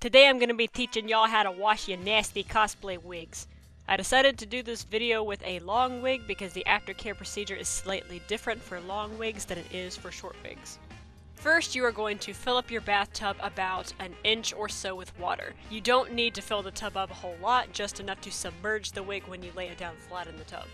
Today I'm going to be teaching y'all how to wash your nasty cosplay wigs. I decided to do this video with a long wig because the aftercare procedure is slightly different for long wigs than it is for short wigs. First, you are going to fill up your bathtub about an inch or so with water. You don't need to fill the tub up a whole lot, just enough to submerge the wig when you lay it down flat in the tub.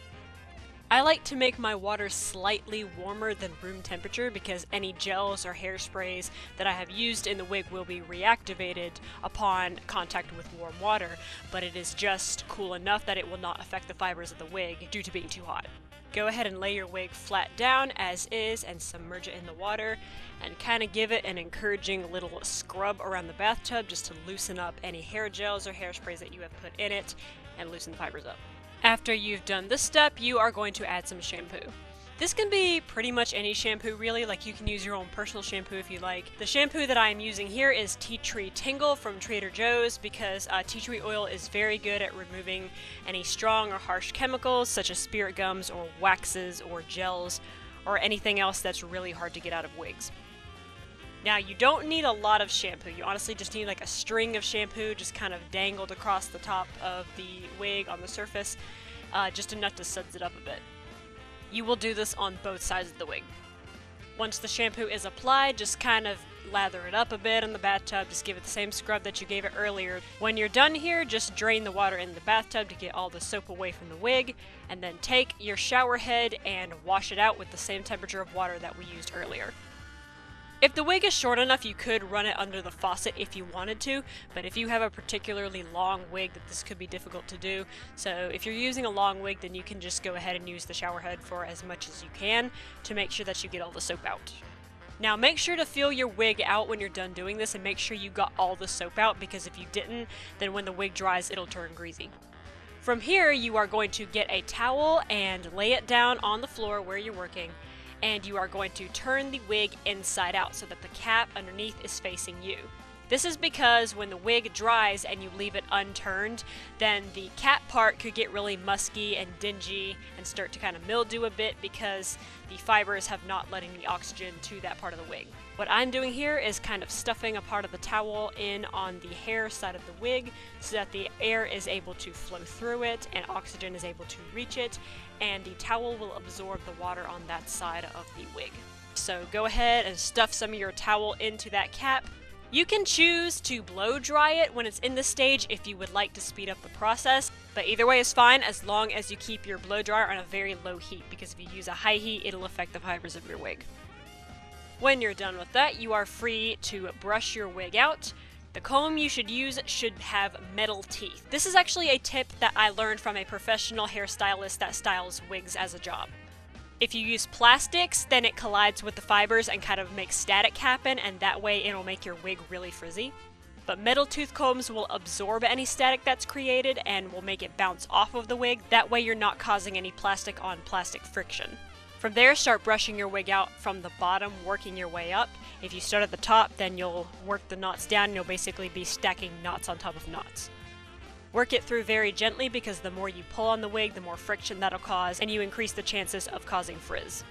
I like to make my water slightly warmer than room temperature because any gels or hairsprays that I have used in the wig will be reactivated upon contact with warm water, but it is just cool enough that it will not affect the fibers of the wig due to being too hot. Go ahead and lay your wig flat down as is and submerge it in the water and kind of give it an encouraging little scrub around the bathtub just to loosen up any hair gels or hairsprays that you have put in it and loosen the fibers up. After you've done this step, you are going to add some shampoo. This can be pretty much any shampoo really, like you can use your own personal shampoo if you like. The shampoo that I am using here is Tea Tree Tingle from Trader Joe's because tea tree oil is very good at removing any strong or harsh chemicals such as spirit gums or waxes or gels or anything else that's really hard to get out of wigs. Now, you don't need a lot of shampoo. You honestly just need like a string of shampoo just kind of dangled across the top of the wig on the surface, just enough to suds it up a bit. You will do this on both sides of the wig. Once the shampoo is applied, just kind of lather it up a bit in the bathtub, just give it the same scrub that you gave it earlier. When you're done here, just drain the water in the bathtub to get all the soap away from the wig, and then take your shower head and wash it out with the same temperature of water that we used earlier. If the wig is short enough, you could run it under the faucet if you wanted to, but if you have a particularly long wig, that this could be difficult to do. So if you're using a long wig, then you can just go ahead and use the shower head for as much as you can to make sure that you get all the soap out. Now make sure to feel your wig out when you're done doing this and make sure you got all the soap out, because if you didn't, then when the wig dries, it'll turn greasy. From here, you are going to get a towel and lay it down on the floor where you're working, and you are going to turn the wig inside out so that the cap underneath is facing you. This is because when the wig dries and you leave it unturned, then the cap part could get really musky and dingy and start to kind of mildew a bit because the fibers have not let any oxygen to that part of the wig. What I'm doing here is kind of stuffing a part of the towel in on the hair side of the wig so that the air is able to flow through it and oxygen is able to reach it, and the towel will absorb the water on that side of the wig. So go ahead and stuff some of your towel into that cap. You can choose to blow dry it when it's in this stage if you would like to speed up the process, but either way is fine as long as you keep your blow dryer on a very low heat, because if you use a high heat, it'll affect the fibers of your wig. When you're done with that, you are free to brush your wig out. The comb you should use should have metal teeth. This is actually a tip that I learned from a professional hairstylist that styles wigs as a job. If you use plastics, then it collides with the fibers and kind of makes static happen, and that way it'll make your wig really frizzy. But metal tooth combs will absorb any static that's created and will make it bounce off of the wig. That way you're not causing any plastic on plastic friction. From there, start brushing your wig out from the bottom, working your way up. If you start at the top, then you'll work the knots down and you'll basically be stacking knots on top of knots. Work it through very gently because the more you pull on the wig, the more friction that'll cause, and you increase the chances of causing frizz.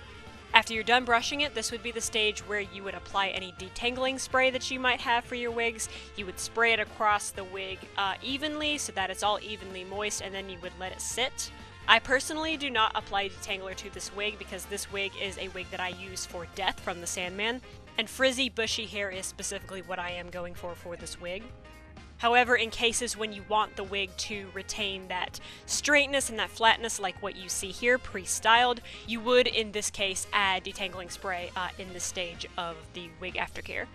After you're done brushing it, this would be the stage where you would apply any detangling spray that you might have for your wigs. You would spray it across the wig evenly so that it's all evenly moist, and then you would let it sit. I personally do not apply detangler to this wig because this wig is a wig that I use for Death from the Sandman, and frizzy, bushy hair is specifically what I am going for this wig. However, in cases when you want the wig to retain that straightness and that flatness like what you see here pre-styled, you would in this case add detangling spray in this stage of the wig aftercare.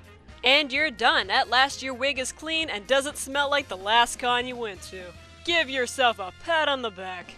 And you're done! At last your wig is clean and doesn't smell like the last con you went to. Give yourself a pat on the back.